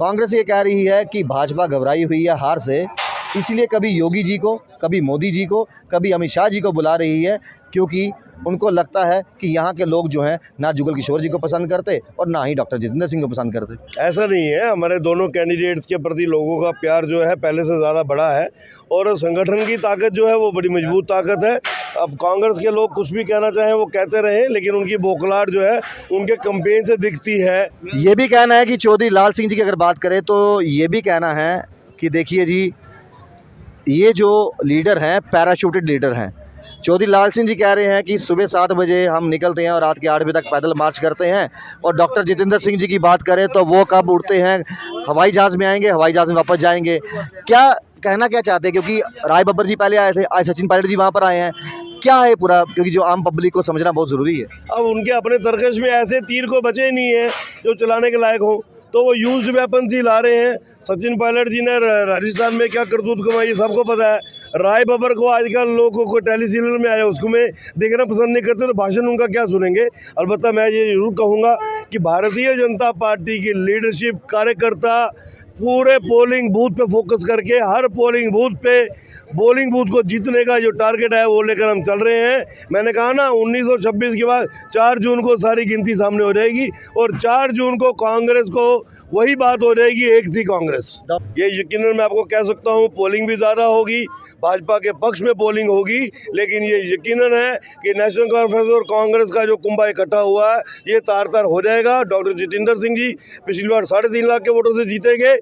कांग्रेस ये कह रही है कि भाजपा घबराई हुई है हार से, इसलिए कभी योगी जी को, कभी मोदी जी को, कभी अमित शाह जी को बुला रही है, क्योंकि उनको लगता है कि यहाँ के लोग जो हैं ना जुगल किशोर जी को पसंद करते और ना ही डॉक्टर जितेंद्र सिंह को पसंद करते। ऐसा नहीं है, हमारे दोनों कैंडिडेट्स के प्रति लोगों का प्यार जो है पहले से ज़्यादा बड़ा है और संगठन की ताकत जो है वो बड़ी मजबूत ताकत है। अब कांग्रेस के लोग कुछ भी कहना चाहें वो कहते रहें, लेकिन उनकी बौखलाहट जो है उनके कैंपेन से दिखती है। ये भी कहना है कि चौधरी लाल सिंह जी की अगर बात करें तो ये भी कहना है कि देखिए जी, ये जो लीडर हैं पैराशूटेड लीडर हैं। चौधरी लाल सिंह जी कह रहे हैं कि सुबह 7 बजे हम निकलते हैं और रात के 8 बजे तक पैदल मार्च करते हैं। और डॉक्टर जितेंद्र सिंह जी की बात करें तो वो कब उड़ते हैं, हवाई जहाज़ में आएंगे, हवाई जहाज़ में वापस जाएंगे। क्या कहना क्या चाहते हैं, क्योंकि राय बब्बर जी पहले आए थे, आज सचिन पायलट जी वहाँ पर आए हैं, क्या है पूरा, क्योंकि जो आम पब्लिक को समझना बहुत ज़रूरी है। अब उनके अपने तरकश में ऐसे तीर को बचे ही नहीं है जो चलाने के लायक हो, तो वो यूज्ड वेपन्स ही ला रहे हैं। सचिन पायलट जी ने राजस्थान में क्या करतूत कमाई सबको पता है। राय बब्बर को आजकल लोगों को टेली सीरियल में आया उसको में देखना पसंद नहीं करते, तो भाषण उनका क्या सुनेंगे। अलबत्ता मैं ये जरूर कहूँगा कि भारतीय जनता पार्टी की लीडरशिप, कार्यकर्ता पूरे पोलिंग बूथ पे फोकस करके हर पोलिंग बूथ को जीतने का जो टारगेट है वो लेकर हम चल रहे हैं। मैंने कहा ना, 1926 के बाद 4 जून को सारी गिनती सामने हो जाएगी और 4 जून को कांग्रेस को वही बात हो जाएगी, एक थी कांग्रेस। ये यकीनन मैं आपको कह सकता हूँ, पोलिंग भी ज़्यादा होगी, भाजपा के पक्ष में पोलिंग होगी, लेकिन ये यकीनन है कि नेशनल कॉन्फ्रेंस और कांग्रेस का जो कुंभा इकट्ठा हुआ है ये तार हो जाएगा। डॉक्टर जितेंद्र सिंह जी पिछली बार 3.5 लाख के वोटों से जीते थे,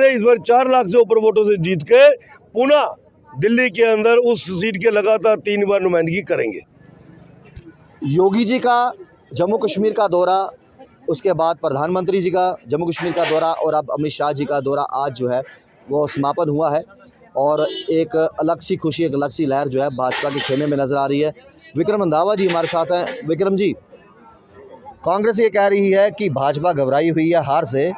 इस बार 4 लाख से ऊपर वोटों से जीत के पुनः दिल्ली के अंदर उस सीट के लगातार 3 बार नुमाइंदगी करेंगे। योगी जी का जम्मू कश्मीर का दौरा, उसके बाद प्रधानमंत्री जी का जम्मू कश्मीर का दौरा और अब अमित शाह जी का दौरा आज जो है वो समापन हुआ है और एक अलग सी खुशी, एक अलग सी लहर जो है भाजपा के खेमे में नज़र आ रही है। विक्रम रंधावा जी हमारे साथ हैं। विक्रम जी, कांग्रेस ये कह रही है कि भाजपा घबराई हुई है हार से,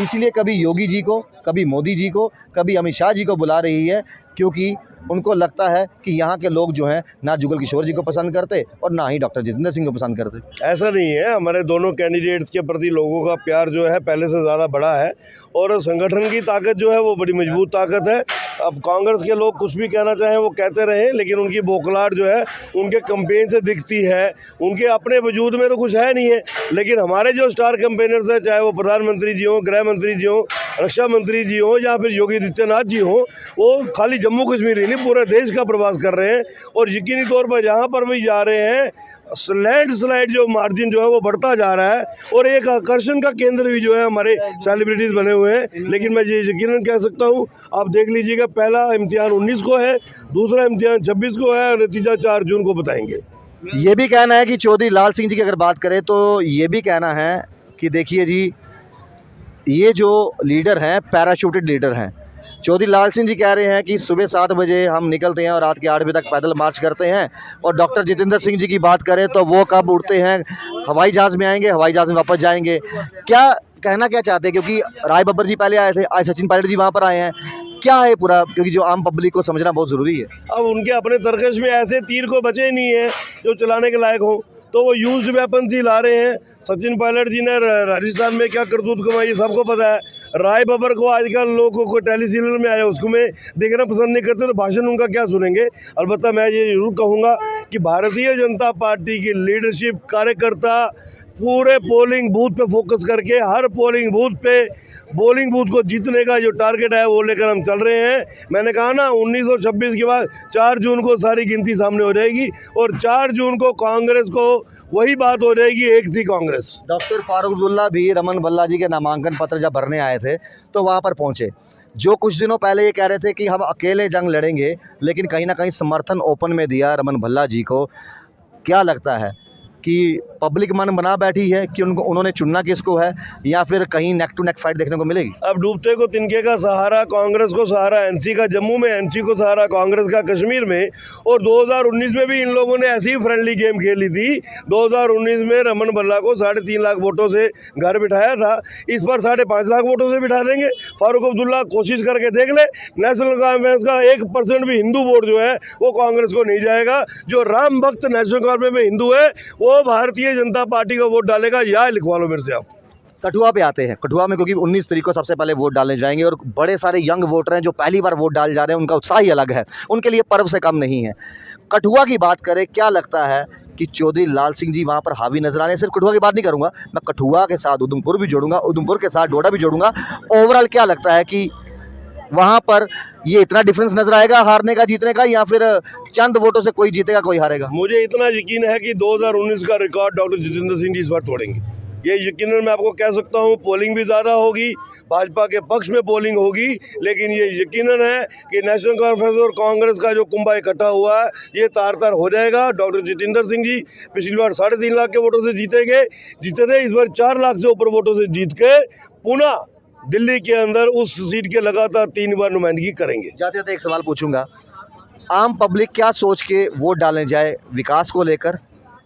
इसलिए कभी योगी जी को, कभी मोदी जी को, कभी अमित शाह जी को बुला रही है, क्योंकि उनको लगता है कि यहाँ के लोग जो हैं ना जुगल किशोर जी को पसंद करते और ना ही डॉक्टर जितेंद्र सिंह को पसंद करते। ऐसा नहीं है, हमारे दोनों कैंडिडेट्स के प्रति लोगों का प्यार जो है पहले से ज़्यादा बड़ा है और संगठन की ताकत जो है वो बड़ी मजबूत ताकत है। अब कांग्रेस के लोग कुछ भी कहना चाहें वो कहते रहें, लेकिन उनकी बौखलाहट जो है उनके कैंपेन से दिखती है। उनके अपने वजूद में तो कुछ है नहीं है, लेकिन हमारे जो स्टार कैंपेनर्स हैं, चाहे वो प्रधानमंत्री जी हों, गृह मंत्री जी हों, रक्षा मंत्री जी हों या फिर योगी आदित्यनाथ जी हों, वो खाली जम्मू कश्मीर ही नहीं पूरे देश का प्रवास कर रहे हैं और यकीनी तौर पर जहाँ पर भी जा रहे हैं लैंडस्लाइड जो मार्जिन जो है वो बढ़ता जा रहा है और एक आकर्षण का केंद्र भी जो है हमारे सेलिब्रिटीज़ बने हुए हैं। लेकिन मैं ये यकीनन कह सकता हूँ, आप देख लीजिएगा, पहला इम्तिहान 19 को है, दूसरा इम्तिहान 26 को है और नतीजा 4 जून को बताएंगे। ये भी कहना है कि चौधरी लाल सिंह जी की अगर बात करें तो ये भी कहना है कि देखिए जी, ये जो लीडर हैं पैराशूटेड लीडर हैं। चौधरी लाल सिंह जी कह रहे हैं कि सुबह 7 बजे हम निकलते हैं और रात के 8 बजे तक पैदल मार्च करते हैं। और डॉक्टर जितेंद्र सिंह जी की बात करें तो वो कब उड़ते हैं, हवाई जहाज़ में आएंगे, हवाई जहाज़ में वापस जाएंगे। क्या कहना क्या चाहते हैं, क्योंकि राय बब्बर जी पहले आए थे, आज सचिन पायलट जी वहाँ पर आए हैं, क्या है पूरा, क्योंकि जो आम पब्लिक को समझना बहुत ज़रूरी है। अब उनके अपने तरकश में ऐसे तीर को बचे ही नहीं है जो चलाने के लायक हो, तो वो यूज्ड वेपन्स ही ला रहे हैं। सचिन पायलट जी ने राजस्थान में क्या करतूत कमाई सबको पता है। राय बब्बर को आजकल लोगों को टेली सीरियल में आया उसको में देखना पसंद नहीं करते, तो भाषण उनका क्या सुनेंगे। अलबत्ता मैं ये जरूर कहूँगा कि भारतीय जनता पार्टी की लीडरशिप, कार्यकर्ता पूरे पोलिंग बूथ पे फोकस करके हर पोलिंग बूथ को जीतने का जो टारगेट है वो लेकर हम चल रहे हैं। मैंने कहा ना, 1926 के बाद 4 जून को सारी गिनती सामने हो जाएगी और 4 जून को कांग्रेस को वही बात हो जाएगी, एक थी कांग्रेस। डॉक्टर फारूक अब्दुल्ला भी रमन भल्ला जी के नामांकन पत्र जब भरने आए थे तो वहाँ पर पहुँचे। जो कुछ दिनों पहले ये कह रहे थे कि हम अकेले जंग लड़ेंगे, लेकिन कहीं ना कहीं समर्थन ओपन में दिया रमन भल्ला जी को। क्या लगता है कि पब्लिक मन बना बैठी है कि उन्होंने चुनना किसको है, या फिर कहीं नेक टू नेक फाइट देखने को मिलेगी? अब डूबते को तिनके का सहारा कांग्रेस को सहारा एनसी का जम्मू में, एनसी को सहारा कांग्रेस का कश्मीर में। और 2019 में भी इन लोगों ने ऐसी फ्रेंडली गेम खेली थी। 2019 में रमन भल्ला को 3.5 लाख वोटों से घर बिठाया था, इस बार 5.5 लाख वोटों से बिठा देंगे। फारूक अब्दुल्ला कोशिश करके देख ले, नेशनल कॉन्फ्रेंस का 1% भी हिंदू वोट जो है वो कांग्रेस को नहीं जाएगा। जो राम भक्त नेशनल कॉन्फ्रेंस में हिंदू है वो भारतीय जनता पार्टी का वोट डालेगा, या लिखवा लो मेरे से आप। कठुआ पे आते हैं। कठुआ में क्योंकि 19 तारीख को सबसे पहले वोट डालने जाएंगे और बड़े सारे यंग वोटर हैं जो पहली बार वोट डाल जा रहे हैं, उनका उत्साह ही अलग है, उनके लिए पर्व से कम नहीं है। कठुआ की बात करें, क्या लगता है कि चौधरी लाल सिंह जी वहाँ पर हावी नजर आ रहे हैं? सिर्फ कठुआ की बात नहीं करूँगा मैं, कठुआ के साथ उधमपुर भी जोड़ूंगा, उधमपुर के साथ डोडा भी जोड़ूंगा। ओवरऑल क्या लगता है कि वहाँ पर ये इतना डिफरेंस नजर आएगा हारने का जीतने का, या फिर चंद वोटों से कोई जीतेगा कोई हारेगा? मुझे इतना यकीन है कि 2019 का रिकॉर्ड डॉक्टर जितेंद्र सिंह जी इस बार तोड़ेंगे, ये यकीनन मैं आपको कह सकता हूँ। पोलिंग भी ज़्यादा होगी, भाजपा के पक्ष में पोलिंग होगी, लेकिन ये यकीनन है कि नेशनल कॉन्फ्रेंस और कांग्रेस का जो कुंभा इकट्ठा हुआ है ये तार तार हो जाएगा। डॉक्टर जितेंद्र सिंह जी पिछली बार 3.5 लाख के वोटों से जीते थे, इस बार 4 लाख से ऊपर वोटों से जीत के पुनः दिल्ली के अंदर उस सीट के लगातार 3 बार नुमाइंदगी करेंगे। जाते जाते एक सवाल पूछूंगा, आम पब्लिक क्या सोच के वोट डालने जाए विकास को लेकर?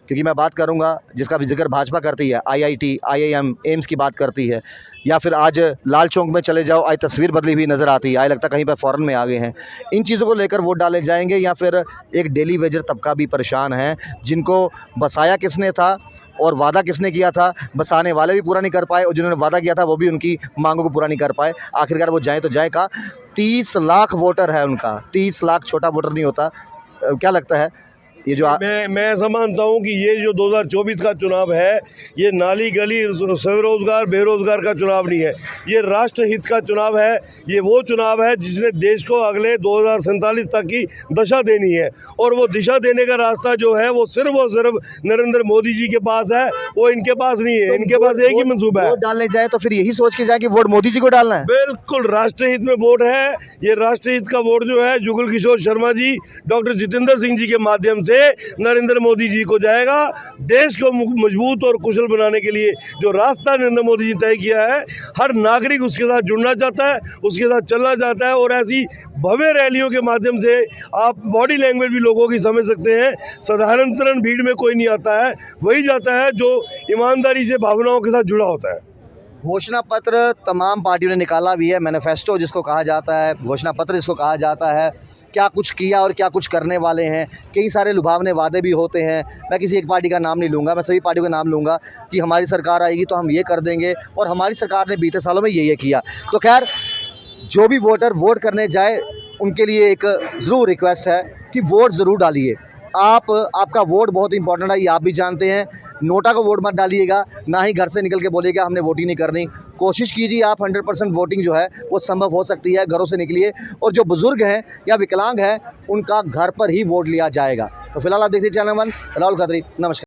क्योंकि मैं बात करूंगा जिसका भी जिक्र भाजपा करती है, IIT, IIM, एम्स की बात करती है, या फिर आज लाल चौक में चले जाओ, आज तस्वीर बदली हुई नज़र आती है, आज लगता कहीं पर फ़ॉरेन में आ गए हैं। इन चीज़ों को लेकर वोट डाले जाएंगे, या फिर एक डेली वेजर तबका भी परेशान है जिनको बसाया किसने था और वादा किसने किया था, बसाने वाले भी पूरा नहीं कर पाए और जिन्होंने वादा किया था वो भी उनकी मांगों को पूरा नहीं कर पाए। आखिरकार वो जाए तो जाए का, 30 लाख वोटर है उनका, 30 लाख छोटा वोटर नहीं होता। क्या लगता है ये जो मैं ऐसा मानता हूँ कि ये जो 2024 का चुनाव है ये नाली गली स्वरोजगार बेरोजगार का चुनाव नहीं है, ये राष्ट्र हित का चुनाव है। ये वो चुनाव है जिसने देश को अगले 2047 तक की दिशा देनी है, और वो दिशा देने का रास्ता जो है वो सिर्फ नरेंद्र मोदी जी के पास है, वो इनके पास नहीं है। इनके पास एक ही मंसूबा है, वोट डालने जाए तो फिर यही सोच के जाए कि वोट मोदी जी को डालना है। बिल्कुल राष्ट्र हित में वोट है। ये राष्ट्र हित का वोट जो है जुगल किशोर शर्मा जी, डॉक्टर जितेंद्र सिंह जी के माध्यम से नरेंद्र मोदी जी को जाएगा। देश को मजबूत और कुशल बनाने के लिए जो रास्ता नरेंद्र मोदी जी तय किया है, हर नागरिक उसके साथ जुड़ना चाहता है, उसके साथ चलना चाहता है, और ऐसी भव्य रैलियों के माध्यम से आप बॉडी लैंग्वेज भी लोगों की समझ सकते हैं। साधारणतरण भीड़ में कोई नहीं आता है, वही जाता है जो ईमानदारी से भावनाओं के साथ जुड़ा होता है। घोषणा पत्र तमाम पार्टियों ने निकाला भी है, मैनिफेस्टो जिसको कहा जाता है, घोषणा पत्र जिसको कहा जाता है, क्या कुछ किया और क्या कुछ करने वाले हैं। कई सारे लुभावने वादे भी होते हैं। मैं किसी एक पार्टी का नाम नहीं लूँगा, मैं सभी पार्टियों का नाम लूँगा कि हमारी सरकार आएगी तो हम ये कर देंगे, और हमारी सरकार ने बीते सालों में ये किया। तो खैर जो भी वोटर वोट करने जाए उनके लिए एक ज़रूर रिक्वेस्ट है कि वोट ज़रूर डालिए। आपका वोट बहुत इंपॉर्टेंट है, ये आप भी जानते हैं। नोटा को वोट मत डालिएगा, ना ही घर से निकल के बोलिएगा हमने वोट ही नहीं करनी। कोशिश कीजिए आप 100% वोटिंग जो है वो संभव हो सकती है, घरों से निकलिए, और जो बुज़ुर्ग हैं या विकलांग हैं उनका घर पर ही वोट लिया जाएगा। तो फिलहाल आप देखिए चैनल 1, राहुल खत्री, नमस्कार।